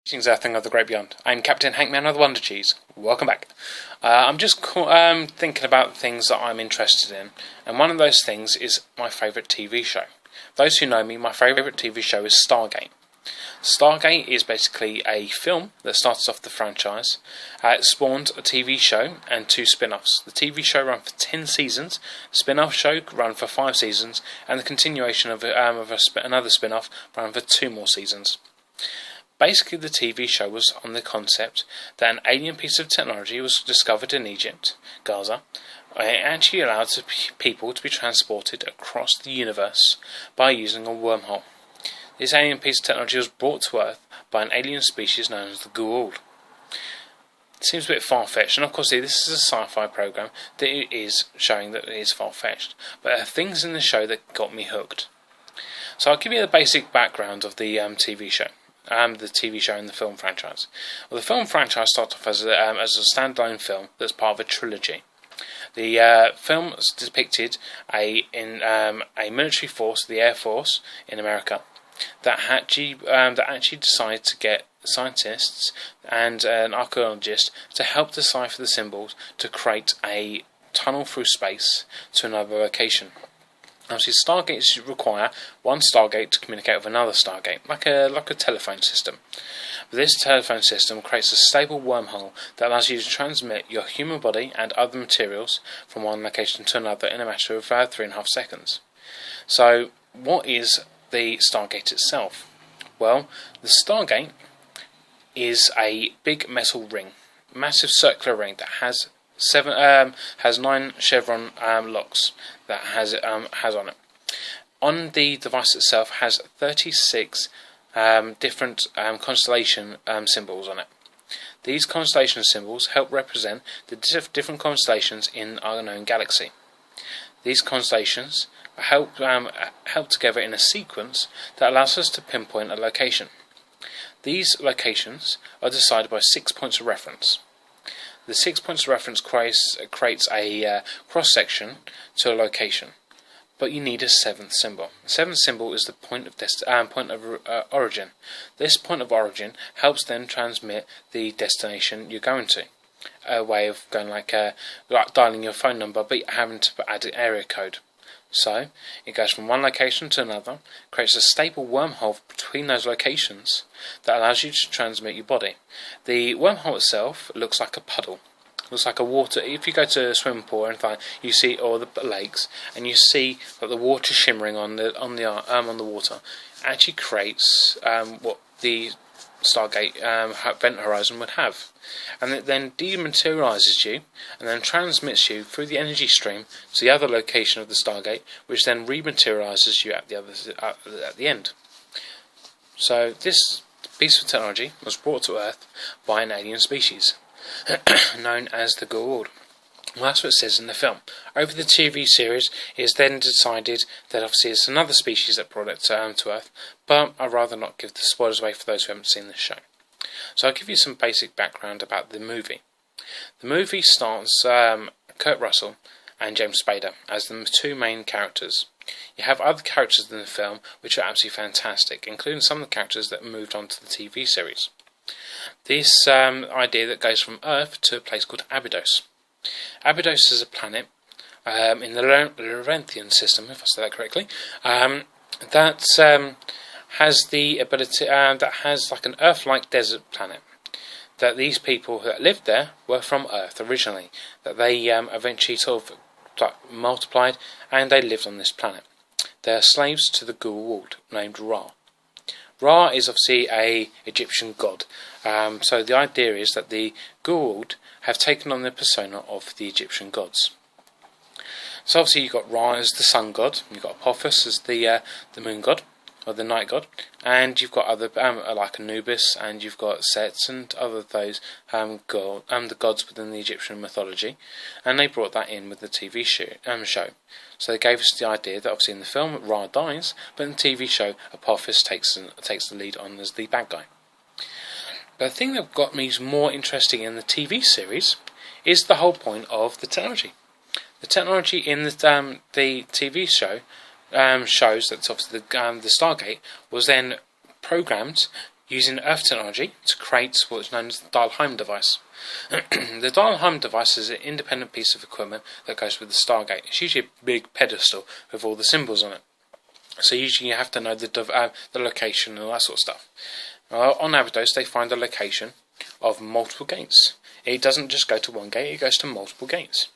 Greetings, Earthling of the Great Beyond. I'm Captain Hankman of the Wonder Cheese. Welcome back. I'm just thinking about things that I'm interested in, and one of those things is my favourite TV show. Those who know me, my favourite TV show is Stargate. Stargate is basically a film that started off the franchise. It spawned a TV show and 2 spin-offs. The TV show ran for 10 seasons, the spin-off show ran for 5 seasons, and the continuation of another spin-off ran for 2 more seasons. Basically, the TV show was on the concept that an alien piece of technology was discovered in Egypt, Gaza. It actually allowed people to be transported across the universe by using a wormhole. This alien piece of technology was brought to Earth by an alien species known as the Goa'uld. It seems a bit far-fetched, and of course this is a sci-fi program that it is showing that it is far-fetched, but there are things in the show that got me hooked. So I'll give you the basic background of the TV show. The TV show and the film franchise. Well, the film franchise started off as a standalone film that's part of a trilogy. The film depicted a military force, the Air Force in America, that actually decided to get scientists and an archaeologist to help decipher the symbols to create a tunnel through space to another location. Obviously, Stargates require one Stargate to communicate with another Stargate, like a telephone system. But this telephone system creates a stable wormhole that allows you to transmit your human body and other materials from one location to another in a matter of 3.5 seconds. So, what is the Stargate itself? Well, the Stargate is a big metal ring, massive circular ring that has 9 chevron locks that has on it. On the device itself has 36 different constellation symbols on it. These constellation symbols help represent the different constellations in our known galaxy. These constellations are held together in a sequence that allows us to pinpoint a location. These locations are decided by 6 points of reference. The 6 points of reference creates a cross-section to a location, but you need a 7th symbol. The 7th symbol is the point of origin. This point of origin helps then transmit the destination you're going to. A way of going like dialing your phone number, but having to add an area code. So, it goes from one location to another, creates a stable wormhole between those locations that allows you to transmit your body. The wormhole itself looks like a puddle. Looks like a water. If you go to a swimming pool or anything, you see, or the lakes, and you see that the water shimmering on the water, actually creates what the Stargate event horizon would have, and it then dematerializes you and then transmits you through the energy stream to the other location of the Stargate, which then rematerializes you at the end. So this piece of technology was brought to Earth by an alien species known as the Goa'uld. Well, that's what it says in the film. Over the TV series, it is then decided that obviously it's another species that brought it to Earth, but I'd rather not give the spoilers away for those who haven't seen this show. So I'll give you some basic background about the movie. The movie stars Kurt Russell and James Spader as the 2 main characters. You have other characters in the film which are absolutely fantastic, including some of the characters that moved on to the TV series. This idea that goes from Earth to a place called Abydos. Abydos is a planet in the Lorenthian system, if I say that correctly, that has the ability, that has like an Earth-like desert planet. That these people that lived there were from Earth originally. That they eventually sort of multiplied and they lived on this planet. They are slaves to the Goa'uld named Ra. Ra is obviously a Egyptian god. So the idea is that the Goa'uld have taken on the persona of the Egyptian gods. So obviously you've got Ra as the sun god, you've got Apophis as the moon god, or the night god, and you've got other like Anubis, and you've got Set and other of those the gods within the Egyptian mythology, and they brought that in with the TV show. So they gave us the idea that obviously in the film Ra dies, but in the TV show Apophis takes the lead on as the bad guy. But the thing that got me more interesting in the TV series is the whole point of the technology. The technology in the TV show shows that obviously the Stargate was then programmed using Earth technology to create what is known as the dial-home device. The dial-home device is an independent piece of equipment that goes with the Stargate. It's usually a big pedestal with all the symbols on it. So usually you have to know the location and all that sort of stuff. On Abydos, they find the location of multiple gates. It doesn't just go to one gate, it goes to multiple gates.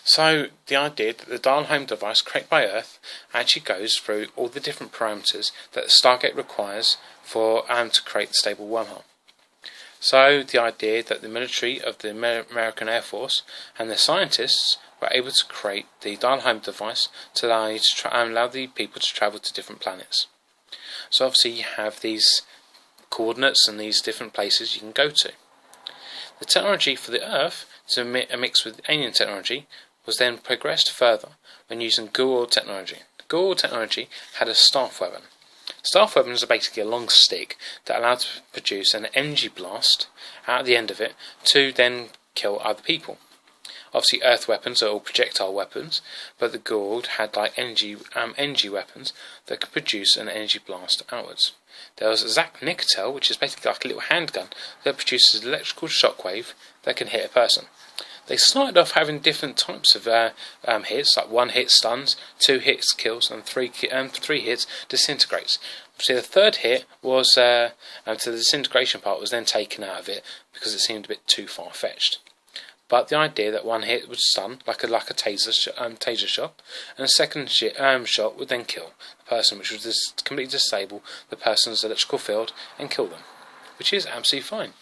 So the idea that the dial-home device created by Earth actually goes through all the different parameters that the Stargate requires for to create the stable wormhole. So the idea that the military of the American Air Force and the scientists were able to create the dial-home device to allow the people to travel to different planets. So obviously you have these coordinates and these different places you can go to. The technology for the Earth to mix with alien technology was then progressed further when using Goa'uld technology. Goa'uld technology had a staff weapon. Staff weapons are basically a long stick that allowed to produce an energy blast out of the end of it to then kill other people. Obviously, Earth weapons are all projectile weapons, but the Goa'uld had like energy weapons that could produce an energy blast outwards. There was Zack Nicotel, which is basically like a little handgun that produces electrical shockwave that can hit a person. They started off having different types of hits, like 1 hit stuns, 2 hits kills, and 3 hits disintegrates. See, the third hit was, so the disintegration part was then taken out of it because it seemed a bit too far-fetched. But the idea that 1 hit would stun, like a taser shot, and a second shot would then kill the person, which would completely disable the person's electrical field and kill them, which is absolutely fine.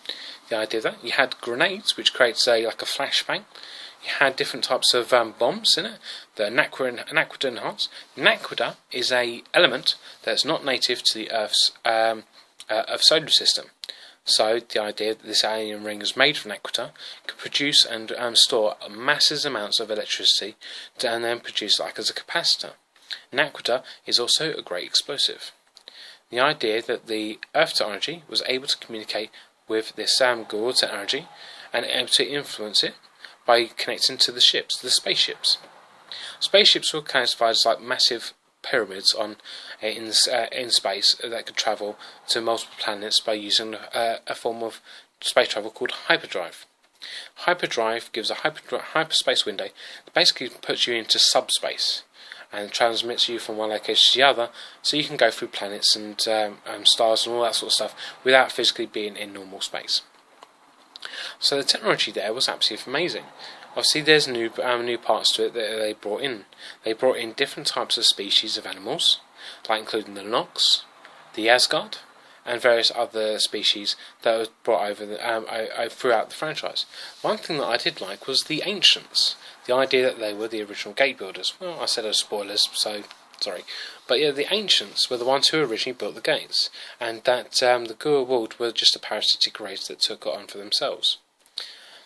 The idea that you had grenades, which creates like a flashbang. You had different types of bombs in it. The Naquadah enhance. Naquadah is a element that's not native to the Earth's solar system. So the idea that this alien ring is made from Naquadah could produce and store massive amounts of electricity and then produce like as a capacitor. Naquadah is also a great explosive. The idea that the Earth technology was able to communicate with this Goa'uld technology and able to influence it by connecting to the spaceships. Spaceships were classified as like massive pyramids in space that could travel to multiple planets by using a form of space travel called hyperdrive. Hyperdrive gives a hyperspace window that basically puts you into subspace and transmits you from one location to the other, so you can go through planets and stars and all that sort of stuff without physically being in normal space. So the technology there was absolutely amazing. Obviously there's new parts to it that they brought in. They brought in different types of species of animals, like including the Nox, the Asgard, and various other species that were brought over throughout the franchise. One thing that I did like was the Ancients. The idea that they were the original gate builders. Well, I said spoilers, so sorry. But yeah, the Ancients were the ones who originally built the gates, and that the Goa'uld were just a parasitic race that took it on for themselves.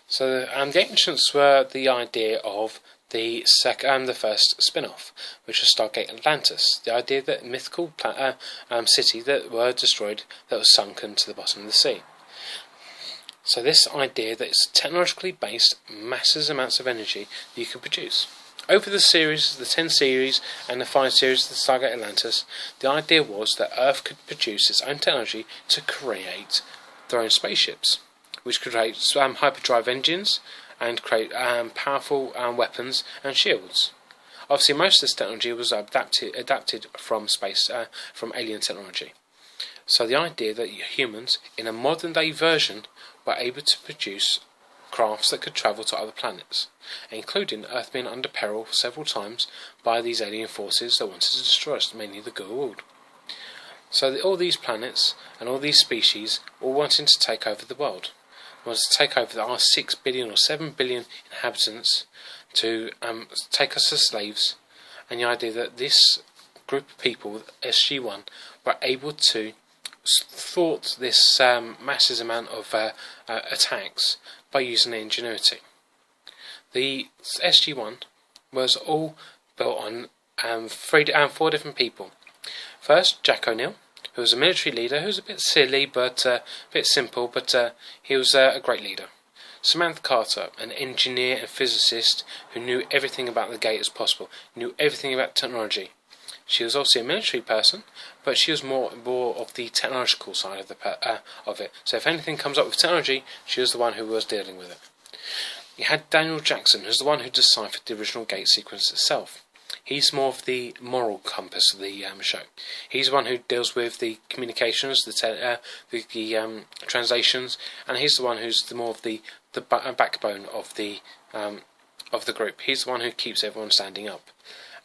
So the Ancients were the idea of the first spin-off, which was Stargate Atlantis. The idea that mythical city that were destroyed, that was sunken to the bottom of the sea. So this idea that it's technologically based, massive amounts of energy that you can produce. Over the series, the 10 series and the 5 series of the Stargate Atlantis, the idea was that Earth could produce its own technology to create their own spaceships, which could create hyperdrive engines and create powerful weapons and shields. Obviously, most of this technology was adapted from space, from alien technology. So the idea that humans, in a modern day version, were able to produce crafts that could travel to other planets, including Earth being under peril several times by these alien forces that wanted to destroy us, mainly the Goa'uld. So all these planets and all these species all wanting to take over the world. Was to take over our 6 billion or 7 billion inhabitants, to take us as slaves, and the idea that this group of people, SG-1, were able to thwart this massive amount of attacks by using their ingenuity. The SG-1 was all built on 4 different people. First, Jack O'Neill, who was a military leader who was a bit silly, but a bit simple, but he was a great leader. Samantha Carter, an engineer and physicist who knew everything about the gate as possible, knew everything about technology. She was obviously a military person, but she was more of the technological side of it. So if anything comes up with technology, she was the one who was dealing with it. You had Daniel Jackson, who's the one who deciphered the original gate sequence itself. He's more of the moral compass of the show. He's the one who deals with the communications, the translations, and he's the one who's more of the backbone of the group. He's the one who keeps everyone standing up.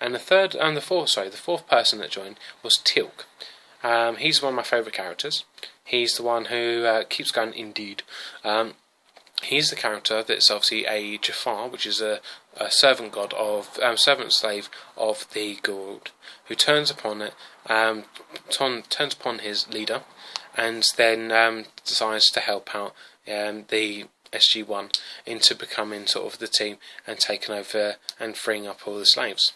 And the fourth person that joined was Teal'c. He's one of my favourite characters. He's the one who keeps going. Indeed. He's the character that's obviously a Jafar, which is a servant god of servant slave of the Goa'uld, who turns upon his leader, and then decides to help out the SG-1 into becoming sort of the team and taking over and freeing up all the slaves.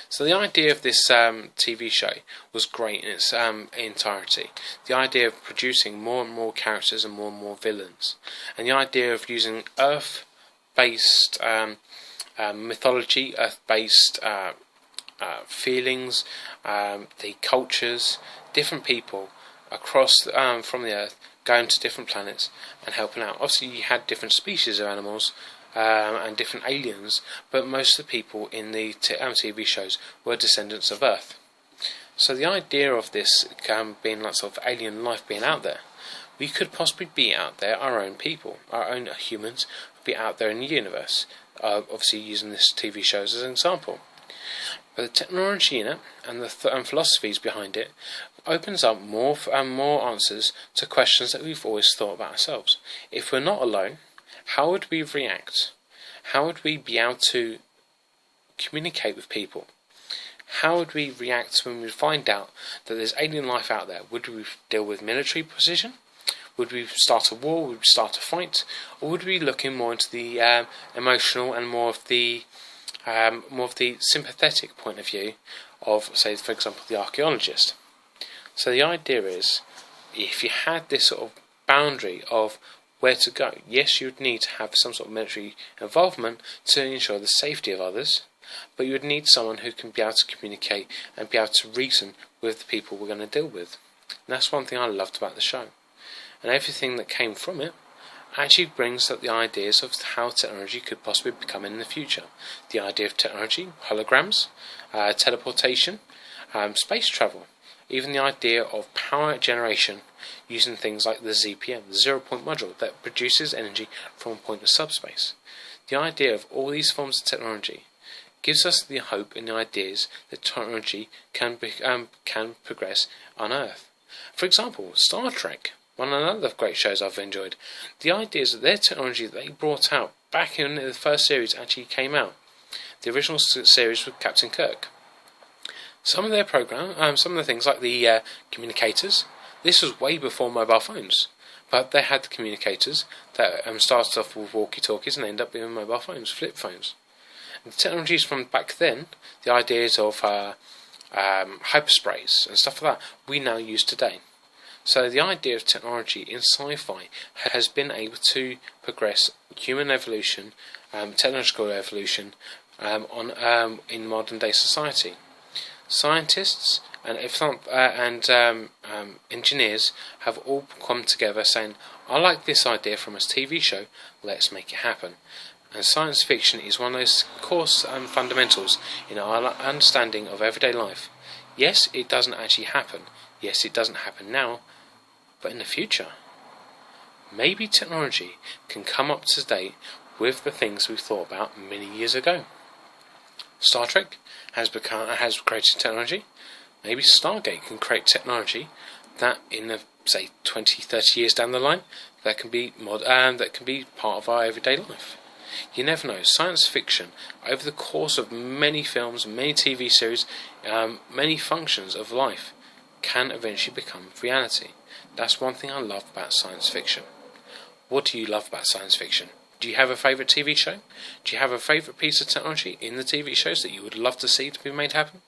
So the idea of this TV show was great in its entirety. The idea of producing more and more characters and more villains, and the idea of using Earth-based mythology, Earth-based feelings, the cultures, different people across from the Earth going to different planets and helping out. Obviously, you had different species of animals. And different aliens, but most of the people in the TV shows were descendants of Earth. So the idea of this being like sort of alien life being out there, we could possibly be out there, our own people, our own humans, be out there in the universe, obviously using this TV shows as an example. But the technology in it and the philosophies behind it opens up more answers to questions that we've always thought about ourselves. If we're not alone, how would we react? How would we be able to communicate with people? How would we react when we find out that there's alien life out there? Would we deal with military precision? Would we start a war? Would we start a fight? Or would we be looking more into the emotional and more of the sympathetic point of view of, say, for example, the archaeologist? So the idea is, if you had this sort of boundary of where to go, yes, you would need to have some sort of military involvement to ensure the safety of others, but you would need someone who can be able to communicate and be able to reason with the people we're going to deal with. And that's one thing I loved about the show. And everything that came from it actually brings up the ideas of how technology could possibly become in the future. The idea of technology, holograms, teleportation, space travel, even the idea of power generation using things like the ZPM, the zero-point module that produces energy from a point of subspace. The idea of all these forms of technology gives us the hope and the ideas that technology can progress on Earth. For example, Star Trek, one of the other great shows I've enjoyed. The ideas that their technology that they brought out back in the first series actually came out. The original series with Captain Kirk. Some of their some of the things like the communicators. This was way before mobile phones, but they had the communicators that started off with walkie-talkies and ended up being mobile phones, flip phones. And the technologies from back then, the ideas of hypersprays and stuff like that, we now use today. So the idea of technology in sci-fi has been able to progress human evolution, technological evolution in modern day society. Scientists and engineers have all come together saying, I like this idea from a TV show, let's make it happen. And science fiction is one of those core fundamentals in our understanding of everyday life. Yes, it doesn't actually happen. Yes, it doesn't happen now, but in the future, maybe technology can come up to date with the things we thought about many years ago. Star Trek has created technology. Maybe Stargate can create technology that in say 20, 30 years down the line that can be part of our everyday life. You never know. Science fiction, over the course of many films, many TV series, many functions of life, can eventually become reality. That's one thing I love about science fiction. What do you love about science fiction? Do you have a favourite TV show? Do you have a favourite piece of technology in the TV shows that you would love to see to be made happen?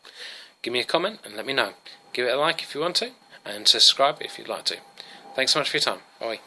Give me a comment and let me know. Give it a like if you want to, and subscribe if you'd like to. Thanks so much for your time. Bye.